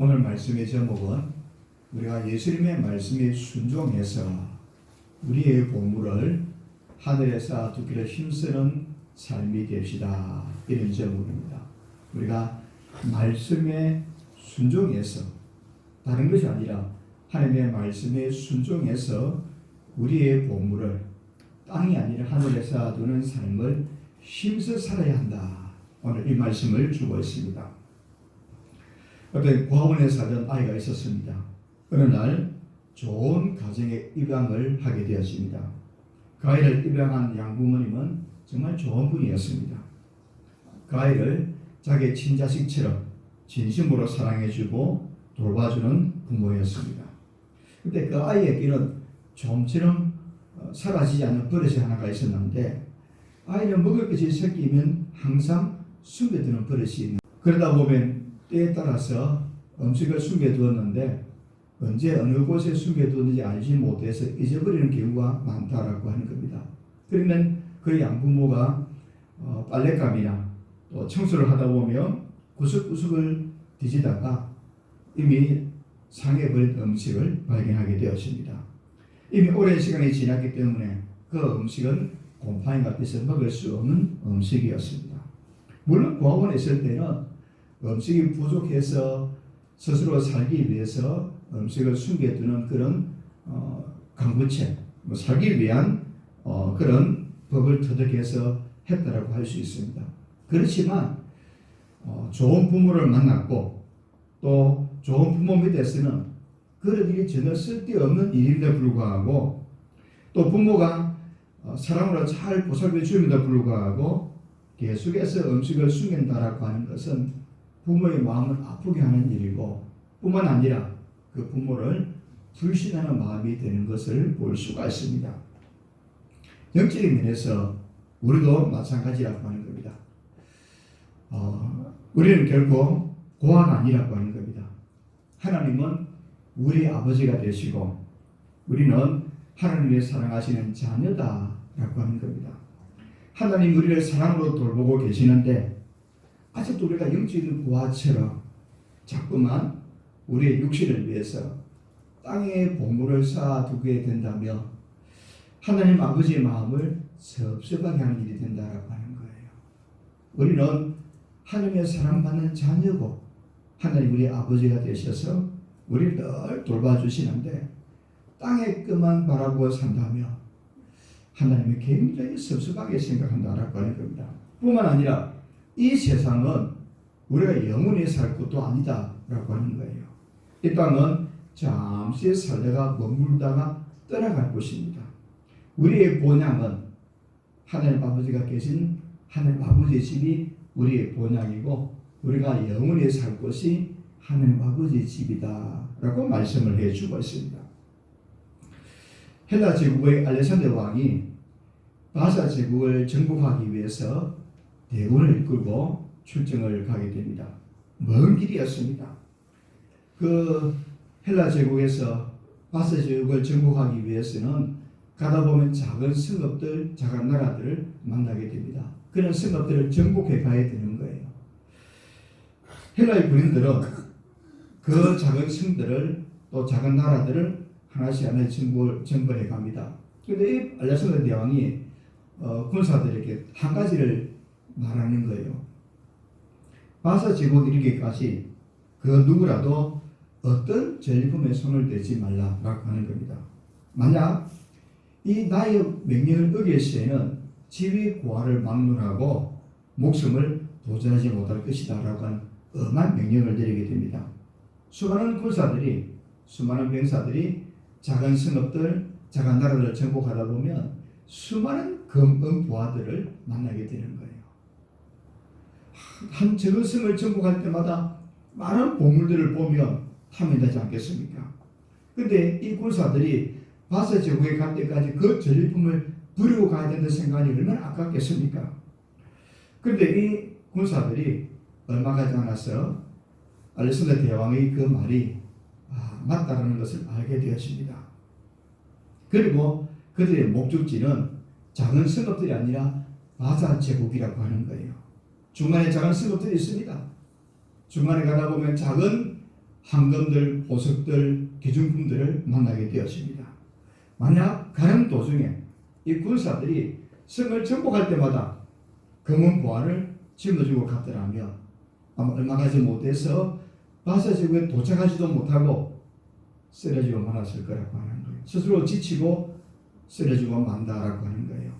오늘 말씀의 제목은 우리가 예수님의 말씀에 순종해서 우리의 보물을 하늘에 쌓아두기를 힘쓰는 삶이 됩시다. 이런 제목입니다. 우리가 말씀에 순종해서, 다른 것이 아니라 하나님의 말씀에 순종해서 우리의 보물을 땅이 아니라 하늘에 쌓아두는 삶을 힘써 살아야 한다. 오늘 이 말씀을 주고 있습니다. 어떤 고아원에 살던 아이가 있었습니다. 어느 날 좋은 가정에 입양을 하게 되었습니다. 그 아이를 입양한 양부모님은 정말 좋은 분이었습니다. 그 아이를 자기의 친자식처럼 진심으로 사랑해주고 돌봐주는 부모였습니다. 그때 그 아이에게는 좀처럼 사라지지 않는 버릇이 하나가 있었는데, 아이는 먹을 것이 생기면 항상 숨겨두는 버릇이 있는, 그러다 보면 때에 따라서 음식을 숨겨두었는데 언제 어느 곳에 숨겨두었는지 알지 못해서 잊어버리는 경우가 많다라고 하는 겁니다. 그러면 그 양부모가 빨랫감이나 또 청소를 하다 보면 구석구석을 뒤지다가 이미 상해버린 음식을 발견하게 되었습니다. 이미 오랜 시간이 지났기 때문에 그 음식은 곰팡이 같아서 먹을 수 없는 음식이었습니다. 물론 고아원에 있을 때는 음식이 부족해서 스스로 살기 위해서 음식을 숨겨두는 그런 강구책, 살기 위한 그런 법을 터득해서 했다라고 할 수 있습니다. 그렇지만 좋은 부모를 만났고 또 좋은 부모 밑에서는 그런 일이 전혀 쓸데없는 일임에도 불구하고, 또 부모가 사랑으로 잘 보살펴 주임에도 불구하고 계속해서 음식을 숨긴다라고 하는 것은 부모의 마음을 아프게 하는 일이고, 뿐만 아니라 그 부모를 불신하는 마음이 되는 것을 볼 수가 있습니다. 영적인 면에서 우리도 마찬가지라고 하는 겁니다. 우리는 결코 고아가 아니라고 하는 겁니다. 하나님은 우리 아버지가 되시고 우리는 하나님의 사랑하시는 자녀다라고 하는 겁니다. 하나님 우리를 사랑으로 돌보고 계시는데, 아직도 우리가 영적인 고아처럼 자꾸만 우리의 육신을 위해서 땅에 보물을 쌓아두게 된다면 하나님 아버지의 마음을 섭섭하게 하는 일이 된다라고 하는 거예요. 우리는 하나님의 사랑받는 자녀고 하나님 우리 아버지가 되셔서 우리를 늘 돌봐주시는데, 땅의 것만 바라고 산다면 하나님이 굉장히 섭섭하게 생각한다라고 하는 겁니다. 뿐만 아니라 이 세상은 우리가 영원히 살 것도 아니다라고 하는 거예요. 이 땅은 잠시 살다가 머물다가 떠나갈 곳입니다. 우리의 본향은 하나님 아버지가 계신 하나님 아버지의 집이 우리의 본향이고, 우리가 영원히 살 곳이 하나님 아버지의 집이다라고 말씀을 해주고 있습니다. 헬라 제국의 알렉산더 왕이 바사 제국을 정복하기 위해서 대군을 이끌고 출정을 가게 됩니다. 먼 길이었습니다. 그 헬라 제국에서 바사 제국을 정복하기 위해서는 가다 보면 작은 성읍들, 작은 나라들을 만나게 됩니다. 그런 성읍들을 정복해 가야 되는 거예요. 헬라의 군인들은 그 작은 성들을 또 작은 나라들을 하나씩 정벌해 갑니다. 그런데 이 알렉산더 대왕이 군사들에게 한 가지를 말하는 거예요. 바사 제국 이르기까지 그 누구라도 어떤 전리품에 손을 대지 말라라고 하는 겁니다. 만약 이 나의 명령을 어길 시에는 지위 고하를 막론하고 목숨을 도전하지 못할 것이다라고 하는 엄한 명령을 내리게 됩니다. 수많은 군사들이, 수많은 병사들이 작은 성읍들, 작은 나라를 정복하다 보면 수많은 금은부하들을 만나게 되는 거예요. 한 적은 성을 정복할 때마다 많은 보물들을 보면 탐이 나지 않겠습니까? 그런데 이 군사들이 바사 제국에 갈 때까지 그 전리품을 버리고 가야 된다는 생각이 얼마나 아깝겠습니까? 그런데 이 군사들이 얼마 가지 않아서 알렉산더 대왕의 그 말이 맞다라는 것을 알게 되었습니다. 그리고 그들의 목적지는 작은 성읍들이 아니라 바사 제국이라고 하는 거예요. 중간에 작은 성읍들이 있습니다. 중간에 가다 보면 작은 황금들, 보석들, 기중품들을 만나게 되었습니다. 만약 가는 도중에 이 군사들이 성을 정복할 때마다 금은 보화를 짊어지고 갔더라면 아마 얼마 가지 못해서 바사 지구에 도착하지도 못하고 쓰러지고 말았을 거라고 하는 거예요. 스스로 지치고 쓰러지고 만다라고 하는 거예요.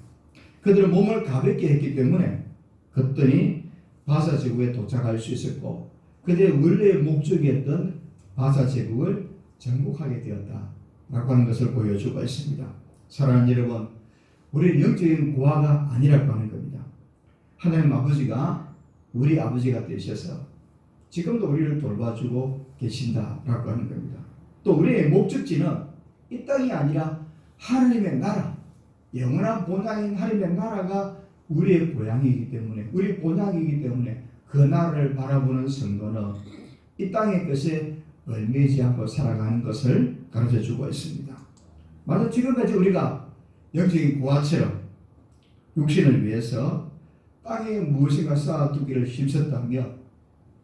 그들은 몸을 가볍게 했기 때문에 그랬더니 바사 제국에 도착할 수 있었고 그들의 원래의 목적이었던 바사 제국을 정복하게 되었다라고 하는 것을 보여주고 있습니다. 사랑하는 여러분, 우리는 영적인 고아가 아니라고 하는 겁니다. 하나님 아버지가 우리 아버지가 되셔서 지금도 우리를 돌봐주고 계신다라고 하는 겁니다. 또 우리의 목적지는 이 땅이 아니라 하나님의 나라, 영원한 본향인 하나님의 나라가 우리의 고향이기 때문에, 우리 본향이기 때문에 그 나라를 바라보는 성도는 이 땅의 것에 얽매이지 않고 살아가는 것을 가르쳐주고 있습니다. 맞아, 지금까지 우리가 영적인 고아처럼 육신을 위해서 땅에 무엇인가 쌓아두기를 힘썼다며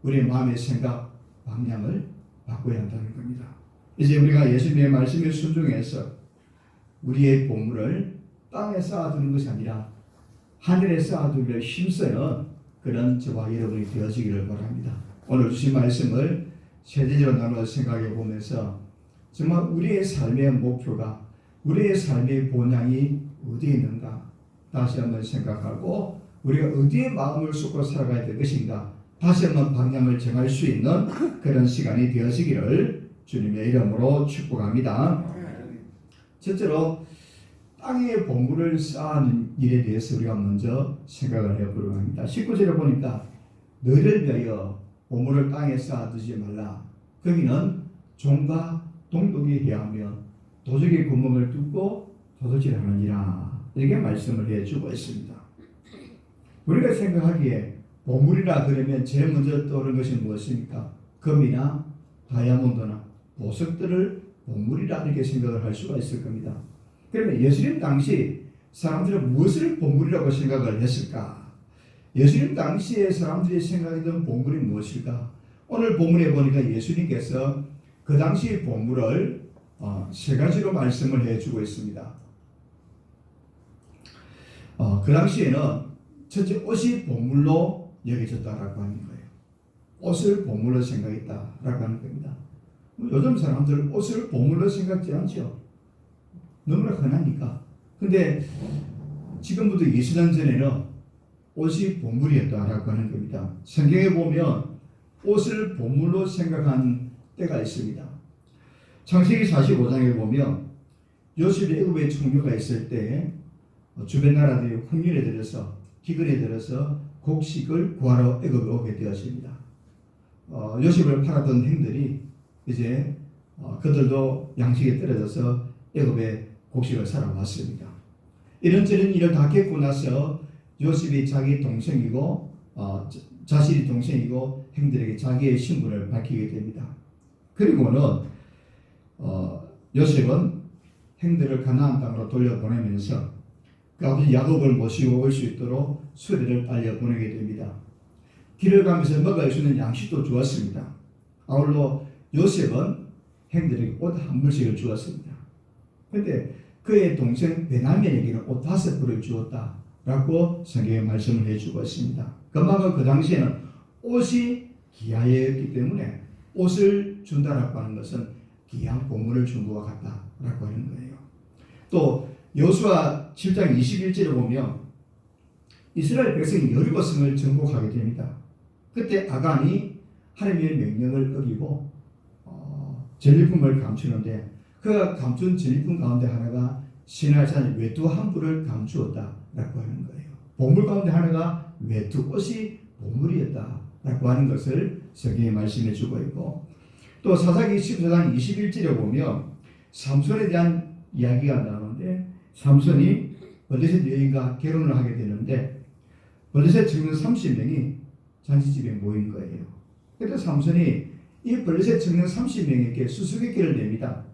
우리의 마음의 생각, 방향을 바꿔야 한다는 겁니다. 이제 우리가 예수님의 말씀에 순종해서 우리의 보물을 땅에 쌓아두는 것이 아니라 하늘에 쌓아두기를 힘쓰는 그런 저와 여러분이 되어지기를 바랍니다. 오늘 주신 말씀을 세대적으로 나눠 생각해 보면서 정말 우리의 삶의 목표가, 우리의 삶의 본향이 어디에 있는가 다시 한번 생각하고 우리가 어디에 마음을 쏟고 살아가야 될 것인가 다시 한번 방향을 정할 수 있는 그런 시간이 되어지기를 주님의 이름으로 축복합니다. 첫째로 땅에 보물을 쌓는 일에 대해서 우리가 먼저 생각을 해보려고 합니다. 19절에 보니까 너희를 위하여 보물을 땅에 쌓아두지 말라. 거기는 종과 동독이 해하며 도적의 구멍을 뚫고 도둑질하느니라. 이렇게 말씀을 해주고 있습니다. 우리가 생각하기에 보물이라 그러면 제일 먼저 떠오르는 것이 무엇입니까? 금이나 다이아몬드나 보석들을 보물이라 이렇게 생각을 할 수가 있을 겁니다. 그러면 예수님 당시 사람들은 무엇을 보물이라고 생각을 했을까? 예수님 당시에 사람들이 생각했던 보물이 무엇일까? 오늘 본문에 보니까 예수님께서 그 당시 보물을 세 가지로 말씀을 해주고 있습니다. 그 당시에는 첫째 옷이 보물로 여겨졌다라고 하는 거예요. 옷을 보물로 생각했다라고 하는 겁니다. 요즘 사람들 옷을 보물로 생각지 않죠. 너무나 흔하니까. 근데 지금부터 20년 전에는 옷이 보물이었다라고 하는 겁니다. 성경에 보면 옷을 보물로 생각한 때가 있습니다. 창세기 45장에 보면 요셉이 애굽에 총류가 있을 때 주변 나라들이 hun련에 들어서 기근에 들어서 곡식을 구하러 애굽에 오게 되었습니다. 요셉을 팔았던 행들이 이제 그들도 양식에 떨어져서 애굽에 곡식을 사러 왔습니다. 이런저런 일을 다 겪고 나서 요셉이 자기 동생이고 자신이 동생이고 행들에게 자기의 신분을 밝히게 됩니다. 그리고는 요셉은 행들을 가나안 땅으로 돌려보내면서 그 아버지 야곱을 모시고 올 수 있도록 수레를 딸려 보내게 됩니다. 길을 가면서 먹을 수 있는 양식도 주었습니다. 아울러 요셉은 행들에게 옷 한 벌씩을 주었습니다. 그런데 그의 동생 베냐민에게는 옷 5벌을 주었다라고 성경에 말씀을 해주고 있습니다. 그만큼 그 당시에는 옷이 귀하였기 때문에 옷을 준다라고 하는 것은 귀한 보물을 준 것과 같다라고 하는 거예요. 또 여호수아 7장 21절에 보면 이스라엘 백성이 여리고성을 정복하게 됩니다. 그때 아간이 하나님의 명령을 어기고 전리품을 감추는데 그가 감춘 전리품 가운데 하나가 시내산 외투 한 벌을 감추었다라고 하는 거예요. 보물 가운데 하나가 외투 옷이 보물이었다라고 하는 것을 성경에 말씀해 주고 있고 또 사사기 14장 21절에 보면 삼손에 대한 이야기가 나오는데 삼손이 블레셋 여인과 결혼을 하게 되는데 블레셋 청년 30명이 잔치집에 모인 거예요. 그때 삼손이 이 블레셋 청년 30명에게 수수께끼를 냅니다.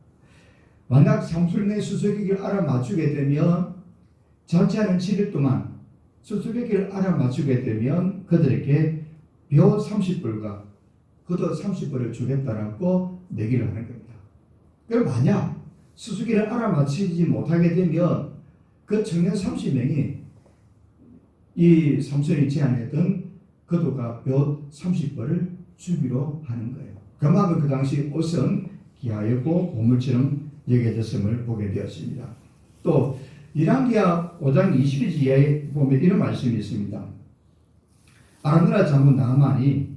만약 삼손의 수수께끼를 알아맞추게 되면 잔치하는 7일 동안 수수께끼를 알아맞추게 되면 그들에게 벼 30불과 그도 30벌을 주겠다라고 내기를 하는 겁니다. 그럼 만약 수수께를 알아맞히지 못하게 되면 그 청년 30명이 이 삼손이 제안했던 그도가 몇 30벌을 주기로 하는 거예요. 그만큼 그 당시 옷은 귀하였고 보물처럼 여겨졌음을 보게 되었습니다. 또 열왕기하 5장 22절에 보면 이런 말씀이 있습니다. 아람 나라 장군 나아만이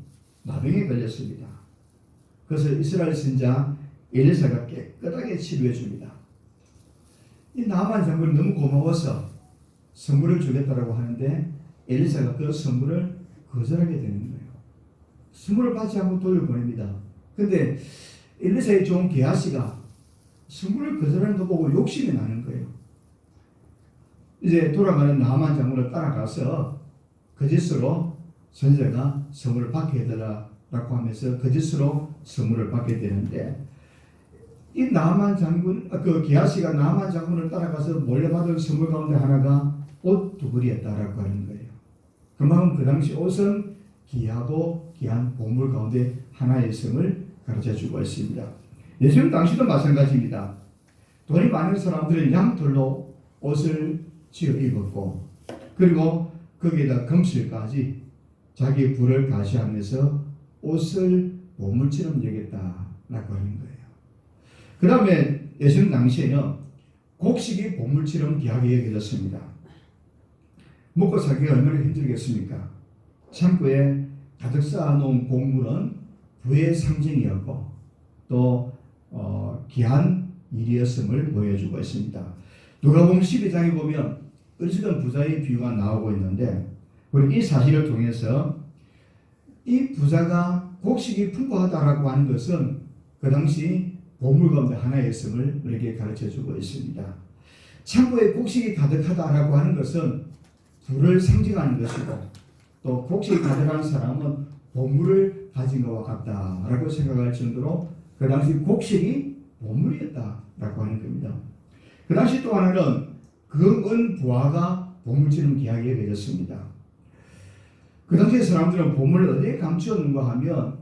나병에 걸렸습니다. 그래서 이스라엘 선지자 엘리사가 깨끗하게 치료해 줍니다. 이 나아만 장군이 너무 고마워서 선물을 주겠다라고 하는데 엘리사가 그 선물을 거절하게 되는 거예요. 선물을 받지 않고 돌려보냅니다. 근데 엘리사의 종 게하시가 선물을 거절하는 거 보고 욕심이 나는 거예요. 이제 돌아가는 나아만 장군을 따라가서 거짓으로 선지자가 선물을 받게 해달라고 하면서 거짓으로 선물을 받게 되는데 이 나아만 장군, 그 게하시가 나아만 장군을 따라가서 몰래 받은 선물 가운데 하나가 옷 두 벌이었다라고 하는 거예요. 그만큼 그 당시 옷은 귀하고 귀한 보물 가운데 하나였음을 가르쳐주고 있습니다. 예수님 당시도 마찬가지입니다. 돈이 많은 사람들은 양털로 옷을 지어 입었고 그리고 거기에다 금실까지 자기 부를 가시하면서 옷을 보물처럼 여겼다라고 하는 거예요. 그 다음에 예수님 당시에는 곡식이 보물처럼 귀하게 여겨졌습니다. 먹고 살기가 얼마나 힘들겠습니까? 창고에 가득 쌓아놓은 곡물은 부의 상징이었고 또 귀한 일이었음을 보여주고 있습니다. 누가복음 12장에 보면 어리석은 부자의 비유가 나오고 있는데 우리 이 사실을 통해서 이 부자가 곡식이 풍부하다라고 하는 것은 그 당시 보물 가운데 하나였음을 우리에게 가르쳐주고 있습니다. 창고에 곡식이 가득하다라고 하는 것은 부를 상징하는 것이고 또 곡식이 가득한 사람은 보물을 가진 것과 같다라고 생각할 정도로 그 당시 곡식이 보물이었다라고 하는 겁니다. 그 당시 또 하나는 금은 부하가 보물처럼 귀하게 여겨졌습니다. 그 당시 사람들은 보물을 어디에 감추었는가 하면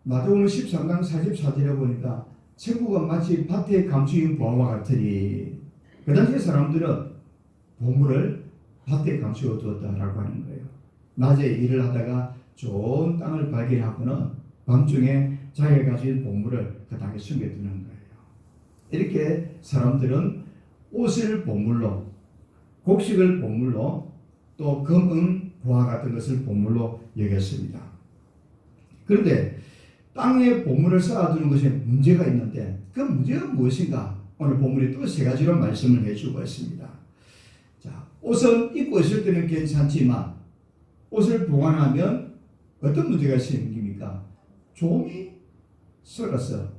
마태복음 13장 44절에 보니까 천국은 마치 밭에 감추인 부하와 같으니 그 당시 사람들은 보물을 밭에 감추어 두었다라고 하는 거예요. 낮에 일을 하다가 좋은 땅을 발견하고는 밤중에 자기가 가진 보물을 그 땅에 숨겨두는 거예요. 이렇게 사람들은 옷을 보물로, 곡식을 보물로, 또 금은 부하 같은 것을 보물로 여겼습니다. 그런데 땅에 보물을 쌓아두는 것에 문제가 있는데 그 문제가 무엇인가? 오늘 본문이 또 세 가지로 말씀을 해주고 있습니다. 자, 옷은 입고 있을 때는 괜찮지만 옷을 보관하면 어떤 문제가 생깁니까? 좀이 썩어서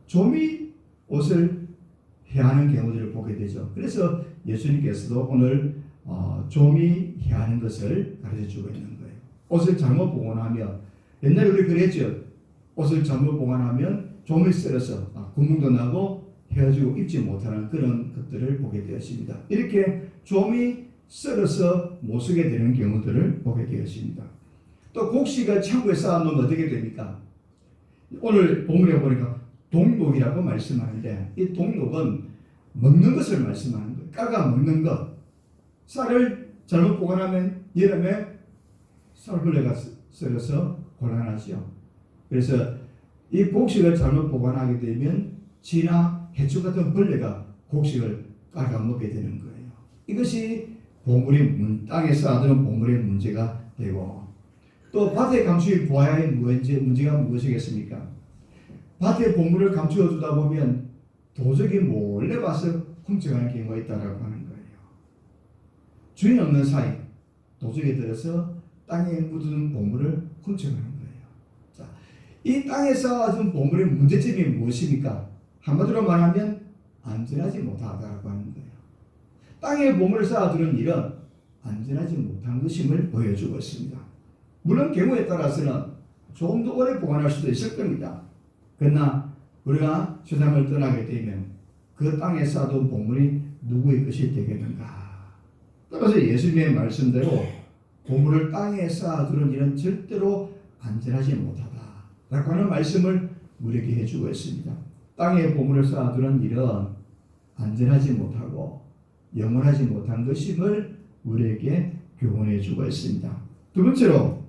좀이 옷을 해하는 경우들을 보게 되죠. 그래서 예수님께서도 오늘 좀이 해하는 것을 가르쳐주고 있는 거예요. 옷을 잘못 보관하면 옛날에 우리 그랬죠. 옷을 잘못 보관하면 좀이 썩어서 구멍도 나고 헤어지고 입지 못하는 그런 것들을 보게 되었습니다. 이렇게 좀이 썩어서 못 쓰게 되는 경우들을 보게 되었습니다. 또 곡식을 창고에 쌓아놓으면 어떻게 됩니까? 오늘 본문에 보니까 동록이라고 말씀하는데 이 동록은 먹는 것을 말씀하는 거예요. 까가 먹는 것. 쌀을 잘못 보관하면 여름에 쌀벌레가 썩어서 곤란하죠. 그래서 이 곡식을 잘못 보관하게 되면 쥐나 해충 같은 벌레가 곡식을 깔아먹게 되는 거예요. 이것이 보물이 땅에 쌓아두는 보물의 문제가 되고 또 밭에 감추인 부하의 문제가 무엇이겠습니까? 밭에 보물을 감추어 두다 보면 도적이 몰래 와서 훔쳐가는 경우가 있다라고 하는 거예요. 주인 없는 사이 도적이 들어서 땅에 묻은 보물을 훔쳐가는 거예요. 자, 이 땅에 쌓아둔 보물의 문제점이 무엇입니까? 한마디로 말하면 안전하지 못하다라고 하는 거예요. 땅에 보물을 쌓아두는 일은 안전하지 못한 것임을 보여주고 있습니다. 물론 경우에 따라서는 조금 더 오래 보관할 수도 있을 겁니다. 그러나 우리가 세상을 떠나게 되면 그 땅에 쌓아둔 보물이 누구의 것이 되겠는가? 따라서 예수님의 말씀대로 보물을 땅에 쌓아두는 일은 절대로 안전하지 못하다. 라고 하는 말씀을 우리에게 해주고 있습니다. 땅에 보물을 쌓아두는 일은 안전하지 못하고 영원하지 못한 것임을 우리에게 교훈해 주고 있습니다. 두 번째로,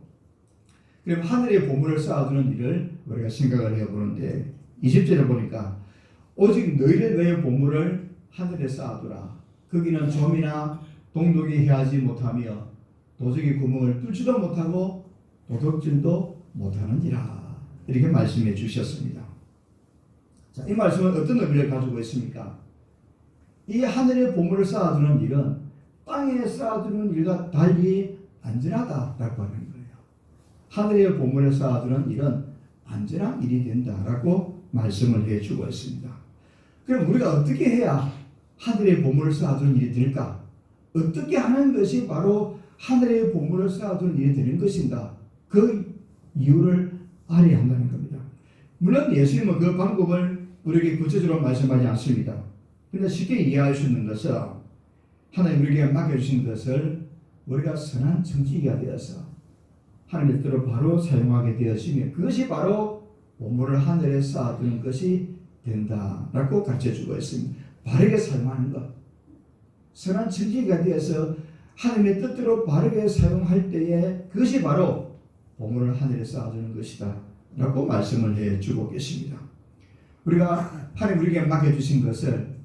그럼 하늘에 보물을 쌓아두는 일을 우리가 생각을 해보는데 20절에 보니까 오직 너희를 위해 보물을 하늘에 쌓아두라. 거기는 좀이나 동독이 해하지 못하며 도적이 구멍을 뚫지도 못하고 도둑질도 못하느니라. 이렇게 말씀해 주셨습니다. 자, 이 말씀은 어떤 의미를 가지고 있습니까? 이 하늘에 보물을 쌓아두는 일은 땅에 쌓아두는 일과 달리 안전하다라고 하는 거예요. 하늘에 보물을 쌓아두는 일은 안전한 일이 된다라고 말씀을 해주고 있습니다. 그럼 우리가 어떻게 해야 하늘에 보물을 쌓아두는 일이 될까? 어떻게 하는 것이 바로 하늘에 보물을 쌓아두는 일이 되는 것인가? 그 이유를 알아야 한다는 겁니다. 물론 예수님은 그 방법을 우리에게 구체적으로 말씀하지 않습니다. 그런데 쉽게 이해할 수 있는 것은 하나님 우리에게 맡겨주신 것을 우리가 선한 청지기가 되어서 하나님의 뜻대로 바로 사용하게 되어지면 그것이 바로 보물을 하늘에 쌓아두는 것이 된다라고 가르쳐주고 있습니다. 바르게 사용하는 것. 선한 청지기가 되어서 하나님의 뜻대로 바르게 사용할 때에 그것이 바로 보물을 하늘에 쌓아두는 것이다 라고 말씀을 해주고 계십니다. 우리가 하나님 우리에게 맡겨주신 것을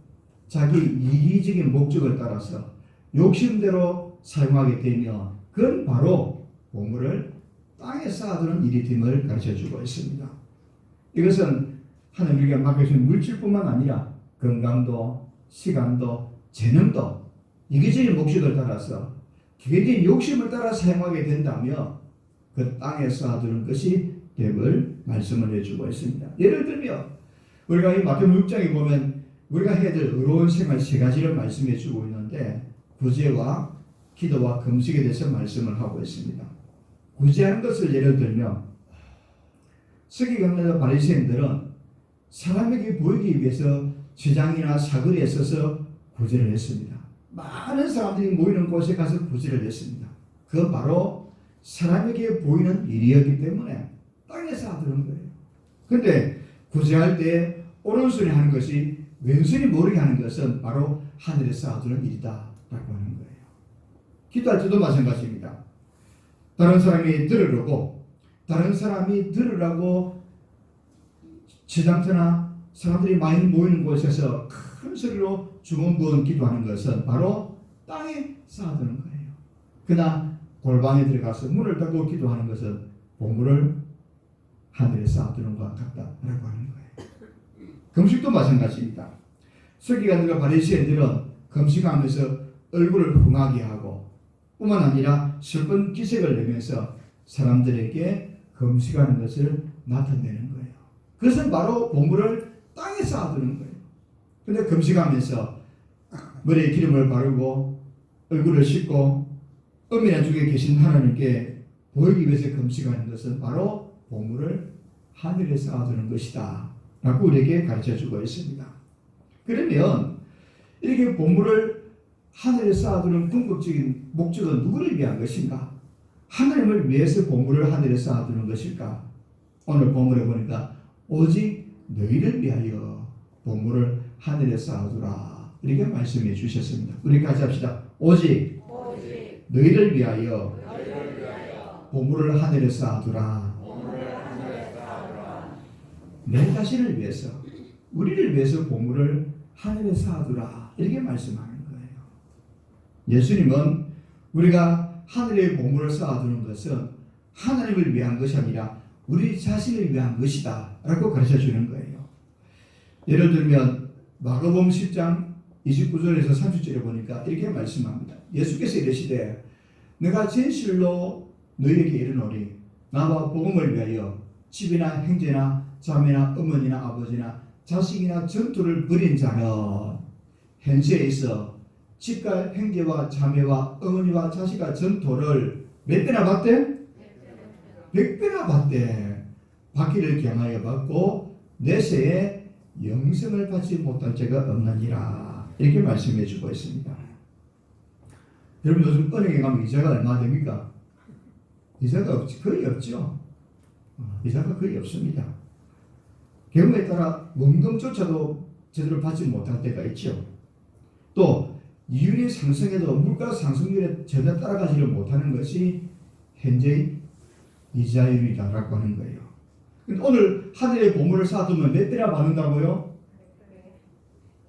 자기 이기적인 목적을 따라서 욕심대로 사용하게 되면 그건 바로 보물을 땅에 쌓아두는 일이 됨을 가르쳐주고 있습니다. 이것은 하나님 우리에게 맡겨주신 물질뿐만 아니라 건강도 시간도 재능도 이기적인 목적을 따라서 기계적인 욕심을 따라 사용하게 된다면 그 땅에 쌓아두는 것이 됨을 말씀을 해주고 있습니다. 예를 들면 우리가 이 마태복음 6장에 보면 우리가 해야 될 의로운 생활 세 가지를 말씀해 주고 있는데 구제와 기도와 금식에 대해서 말씀을 하고 있습니다. 구제하는 것을 예를 들면 서기관들과 바리새인들은 사람에게 보이기 위해서 시장이나 사거리에 서서 구제를 했습니다. 많은 사람들이 모이는 곳에 가서 구제를 했습니다. 그건 바로 사람에게 보이는 일이었기 때문에 땅에 쌓아두는 거예요. 그런데 구제할 때 오른손이 하는 것이 왼손이 모르게 하는 것은 바로 하늘에 쌓아두는 일이다 라고 하는 거예요. 기도할 때도 마찬가지입니다. 다른 사람이 들으려고 다른 사람이 들으라고 지장터나 사람들이 많이 모이는 곳에서 큰 소리로 주문부은 기도하는 것은 바로 땅에 쌓아두는 거예요. 그러나 골방에 들어가서 문을 닫고 기도하는 것은 보물을 하늘에 쌓아두는 것과 같다라고 하는 거예요. 금식도 마찬가지입니다. 서기관들과 바리새인들은 금식하면서 얼굴을 흥하게 하고 뿐만 아니라 슬픈 기색을 내면서 사람들에게 금식하는 것을 나타내는 거예요. 그것은 바로 보물을 땅에 쌓아두는 거예요. 그런데 금식하면서 머리에 기름을 바르고 얼굴을 씻고 은밀한 중에 계신 하나님께 보이기 위해서 금식하는 것은 바로 보물을 하늘에 쌓아두는 것이다 라고 우리에게 가르쳐주고 있습니다. 그러면 이렇게 보물을 하늘에 쌓아두는 궁극적인 목적은 누구를 위한 것인가? 하나님을 위해서 보물을 하늘에 쌓아두는 것일까? 오늘 본문에 보니까 오직 너희를 위하여 보물을 하늘에 쌓아두라 이렇게 말씀해 주셨습니다. 우리 같이 합시다. 오직 너희를 위하여 보물을 하늘에 쌓아두라. 내 자신을 위해서 우리를 위해서 보물을 하늘에 쌓아두라 이렇게 말씀하는 거예요. 예수님은 우리가 하늘에 보물을 쌓아두는 것은 하나님을 위한 것이 아니라 우리 자신을 위한 것이다 라고 가르쳐주는 거예요. 예를 들면 마가복음 10장 29절에서 30절에 보니까 이렇게 말씀합니다. 예수께서 이르시되 내가 진실로 너희에게 이르노니 나와 복음을 위하여 집이나 형제나 자매나 어머니나 아버지나 자식이나 전토를 벌인 자는 현세에 있어 집과 형제와 자매와 어머니와 자식과 전토를 몇 배나 받대? 100배나 받대. 받기를 경하여 받고 내세에 영생을 받지 못할 자가 없느니라 이렇게 말씀해 주고 있습니다. 여러분 요즘 은행에 가면 이자가 얼마 됩니까? 이자가 거의 없죠. 비자가 거의 없습니다. 경우에 따라 원금조차도 제대로 받지 못할 때가 있죠. 또 이윤이 상승해도 물가 상승률에 전혀 따라가지를 못하는 것이 현재의 이자율이라고 하는 거예요. 근데 오늘 하늘의 보물을 쌓아두면 몇 배나 받는다고요?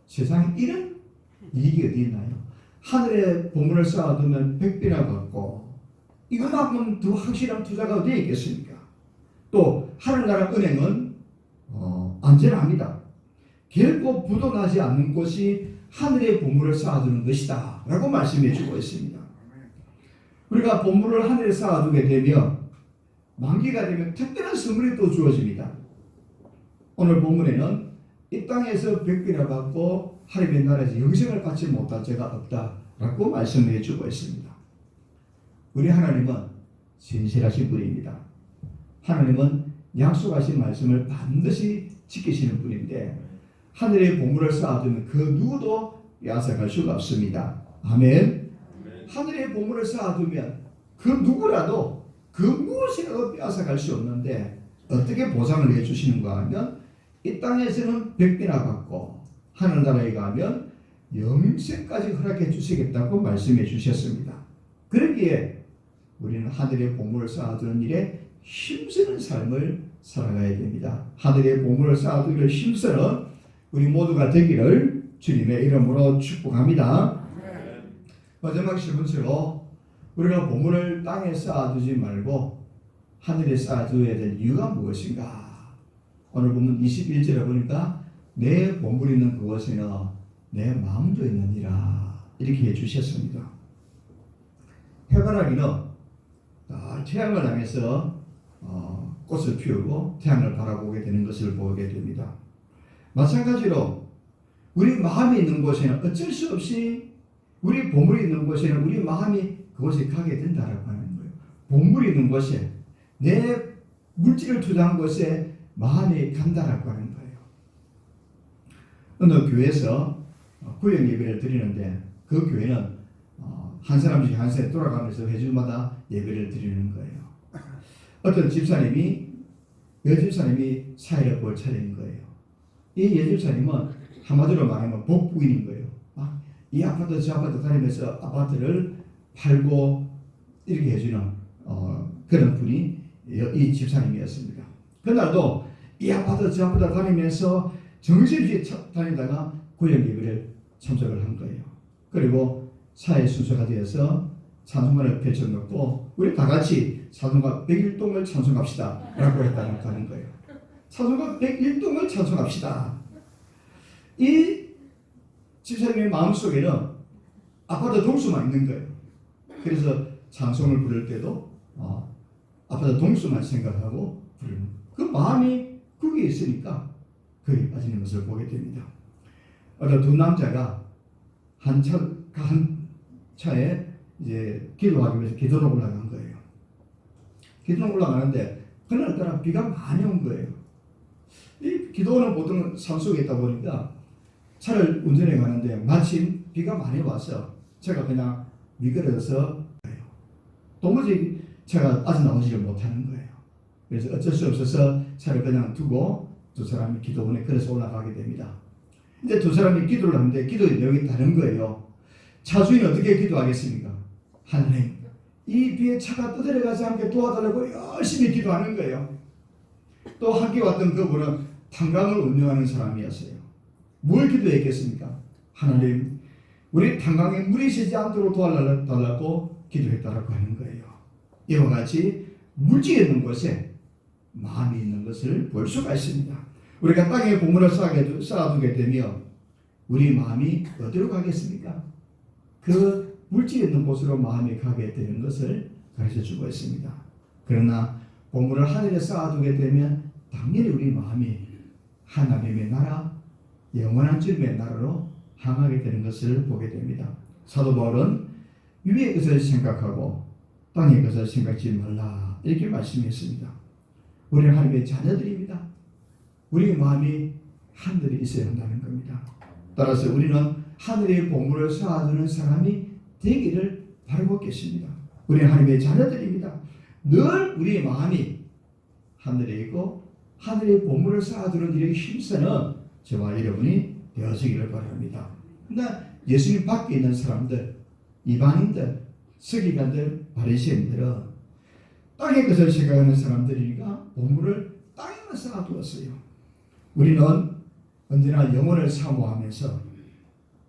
세상에 이런 이익이 어디 있나요? 하늘의 보물을 쌓아두면 100배나 받고 이거만큼 더 확실한 투자가 어디에 있겠습니까? 또 하늘나라 은행은 안전합니다. 결코 부도나지 않는 곳이 하늘의 보물을 쌓아두는 것이다 라고 말씀해 주고 있습니다. 우리가 보물을 하늘에 쌓아두게 되면 만기가 되면 특별한 선물이 또 주어집니다. 오늘 본문에는 이 땅에서 100배나 받고 하나님의 나라에서 영생을 받지 못할 죄가 없다라고 말씀해 주고 있습니다. 우리 하나님은 신실하신 분입니다. 하나님은 약속하신 말씀을 반드시 지키시는 분인데 하늘의 보물을 쌓아두면 그 누구도 빼앗아갈 수가 없습니다. 아멘. 하늘의 보물을 쌓아두면 그 누구라도 그 무엇이라도 빼앗아갈 수 없는데 어떻게 보상을 해주시는가 하면 이 땅에서는 100배나 받고 하늘나라에 가면 영생까지 허락해 주시겠다고 말씀해 주셨습니다. 그러기에 우리는 하늘의 보물을 쌓아두는 일에 힘쓰는 삶을 살아가야 됩니다. 하늘의 보물을 쌓아두기를 힘쓰는 우리 모두가 되기를 주님의 이름으로 축복합니다. 마지막 실문처로 우리가 보물을 땅에 쌓아두지 말고 하늘에 쌓아두어야 될 이유가 무엇인가? 오늘 보면 21절에 보니까 내 보물 있는 그곳에는 내 마음도 있느니라 이렇게 해주셨습니다. 해바라기는 태양을 향해서 꽃을 피우고 태양을 바라보게 되는 것을 보게 됩니다. 마찬가지로 우리 마음이 있는 곳에는 어쩔 수 없이 우리 보물이 있는 곳에는 우리 마음이 그곳에 가게 된다라고 하는 거예요. 보물이 있는 곳에 내 물질을 투자한 곳에 마음이 간다라고 하는 거예요. 어느 교회에서 구역 예배를 드리는데 그 교회는 한 사람 중에 한 사람이 돌아가면서 회주마다 예배를 드리는 거예요. 어떤 집사님이 여집사님이 사회를 차린 거예요. 이 여집사님은 한마디로 말하면 복부인인 거예요. 이 아파트 저 아파트 다니면서 아파트를 팔고 이렇게 해주는 그런 분이 이 집사님이었습니다. 그날도 이 아파트 저 아파트 다니면서 정신없이 다니다가 구역 예배를 참석을 한 거예요. 그리고 사회 순서가 되어서 찬송가를 펼쳐놓고 우리 다 같이 찬송가 101동을 찬송합시다 라고 했다는 거예요. 찬송가 101동을 찬송합시다. 이 집사님의 마음속에는 아파트 동수만 있는 거예요. 그래서 찬송을 부를 때도 아파트 동수만 생각하고 부르는 그 마음이 거기에 있으니까 거기에 빠지는 것을 보게 됩니다. 어떤 두 남자가 한 차에 이제 기도하기 위해서 기도로 올라간 거예요. 기도로 올라가는데 그날따라 비가 많이 온 거예요. 이 기도는 보통 산속에 있다 보니까 차를 운전해 가는데 마침 비가 많이 와서 제가 그냥 미끄러져서 도무지 제가 아직 나오지를 못하는 거예요. 그래서 어쩔 수 없어서 차를 그냥 두고 두 사람이 기도원에 걸어서 올라가게 됩니다. 이제 두 사람이 기도를 하는데 기도의 내용이 다른 거예요. 차주인은 어떻게 기도하겠습니까? 하나님, 이 비에 차가 떠들어가지 않게 도와달라고 열심히 기도하는 거예요. 또 함께 왔던 그분은 탄광을 운영하는 사람이었어요. 뭘 기도했겠습니까? 하나님, 우리 탄광에 물이 새지 않도록 도와달라고 기도했다라고 하는 거예요. 이와 같이 물질이 있는 곳에 마음이 있는 것을 볼 수가 있습니다. 우리가 땅에 보물을 쌓아두게 되면 우리 마음이 어디로 가겠습니까? 그 물질이 있는 곳으로 마음이 가게 되는 것을 가르쳐주고 있습니다. 그러나 보물을 하늘에 쌓아두게 되면 당연히 우리 마음이 하나님의 나라, 영원한 주님의 나라로 향하게 되는 것을 보게 됩니다. 사도 바울은 위의 것을 생각하고 땅의 것을 생각지 말라 이렇게 말씀했습니다. 우리는 하나님의 자녀들입니다. 우리의 마음이 하늘에 있어야 한다는 겁니다. 따라서 우리는 하늘의 보물을 쌓아두는 사람이 되기를 바라고 계십니다. 우리는 하나님의 자녀들입니다. 늘 우리의 마음이 하늘에 있고 하늘의 보물을 쌓아두는 일에 힘쓰는 저와 여러분이 되어지기를 바랍니다. 그러나 예수님 밖에 있는 사람들, 이방인들, 서기관들, 바리새인들은 땅의 것을 생각하는 사람들이니까 보물을 땅에만 쌓아두었어요. 우리는 언제나 영혼을 사모하면서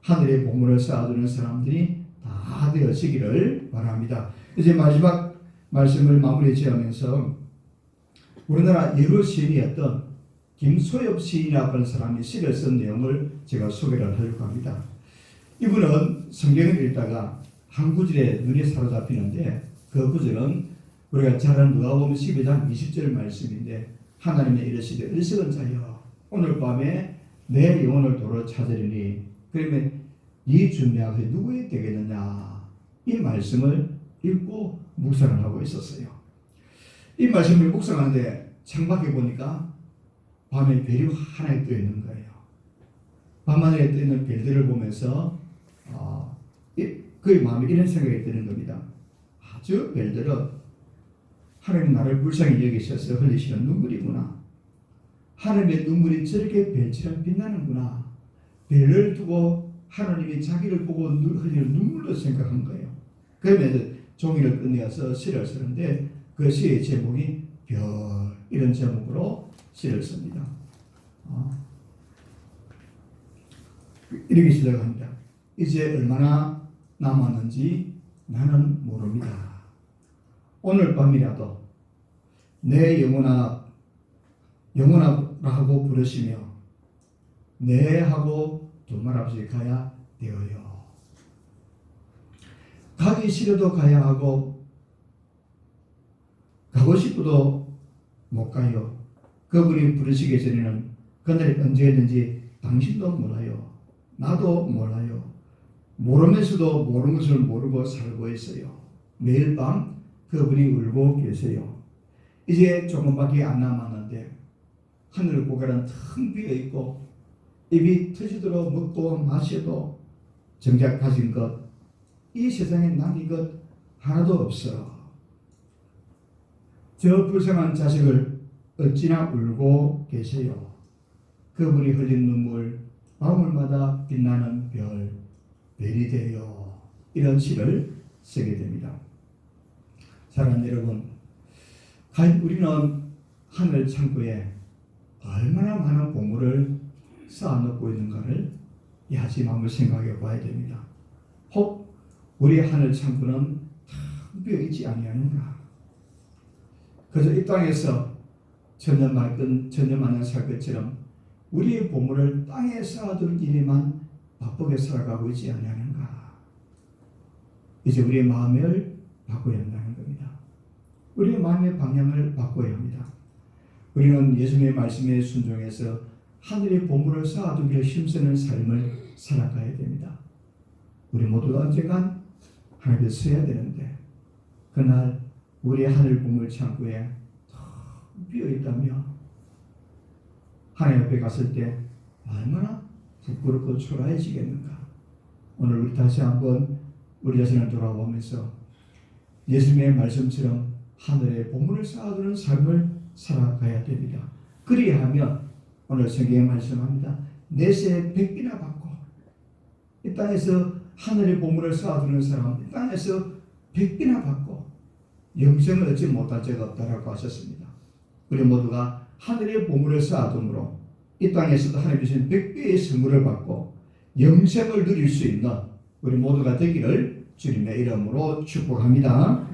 하늘의 보물을 쌓아두는 사람들이 다 되어지기를 바랍니다. 이제 마지막 말씀을 마무리 지으면서 우리나라 예로 시인이었던 김소엽 시인이라고 하는 사람이 시를 쓴 내용을 제가 소개를 하려고 합니다. 이분은 성경을 읽다가 한 구절에 눈이 사로잡히는데 그 구절은 우리가 잘 아는 누가복음 12장 20절 말씀인데 하나님의 이르시되 어리석은 자여 오늘 밤에 내 영혼을 도로 찾으리니 그러면 이 준비하고 누구에 되겠느냐 이 말씀을 읽고 묵상을 하고 있었어요. 이 말씀을 묵상하는데 창밖에 보니까 밤에 별이 하나 떠 있는 거예요. 밤하늘에 떠 있는 별들을 보면서 그의 마음에 이런 생각이 드는 겁니다. 저 별들은 하나님 나를 불쌍히 여기셔서 흘리시는 눈물이구나. 하나님의 눈물이 저렇게 별처럼 빛나는구나. 별을 두고 하나님이 자기를 보고 흘리는 눈물로 생각한 거예요. 그러면서 종이를 끝내서 시를 쓰는데 그 시의 제목이 별 이런 제목으로 시를 씁니다. 이렇게 시작합니다. 이제 얼마나 남았는지 나는 모릅니다. 오늘 밤이라도 내 영혼아라고 부르시며 네 하고 두 말 없이 가야 되어요. 가기 싫어도 가야 하고 가고 싶어도 못 가요. 그분이 부르시기 전에는 그날이 언제였는지 당신도 몰라요. 나도 몰라요. 모르면서도 모르는 것을 모르고 살고 있어요. 매일 밤 그분이 울고 계세요. 이제 조금밖에 안 남았는데 하늘 고개는 텅 비어 있고 입이 터지도록 먹고 마셔도 정작 가진 것 이 세상에 남긴 것 하나도 없어. 저 불쌍한 자식을 어찌나 울고 계세요. 그분이 흘린 눈물 마음마다 빛나는 별이 되어 이런 시를 쓰게 됩니다. 사랑하는 여러분, 우리는 하늘 창고에 얼마나 많은 보물을 쌓아놓고 있는가를 야지 한번 생각해 봐야 됩니다. 혹 우리 하늘 창고는 텅 비어 있지 아니하는가? 그래서 이 땅에서 천년만년 살 것처럼 우리의 보물을 땅에 쌓아둘 일에만 바쁘게 살아가고 있지 아니하는가? 이제 우리의 마음을 바꿔야 한다는 겁니다. 우리의 마음의 방향을 바꿔야 합니다. 우리는 예수님의 말씀에 순종해서 하늘의 보물을 쌓아두기를 힘쓰는 삶을 살아가야 됩니다. 우리 모두가 언젠간 하나님 앞에 서야 되는데 그날 우리의 하늘 보물 창고에 텅 비어 있다며 하나님 앞에 갔을 때 얼마나 부끄럽고 초라해지겠는가. 오늘 우리 다시 한번 우리 자신을 돌아보면서 예수님의 말씀처럼 하늘의 보물을 쌓아두는 삶을 살아가야 됩니다. 그리하면 오늘 성경에 말씀합니다. 내세 100배나 받고 이 땅에서 하늘의 보물을 쌓아두는 사람 이 땅에서 100배나 받고 영생을 얻지 못할 자가 없다라고 하셨습니다. 우리 모두가 하늘의 보물을 쌓아둠으로 이 땅에서도 하나님 주신 100배의 선물을 받고 영생을 누릴 수 있는 우리 모두가 되기를 주님의 이름으로 축복합니다.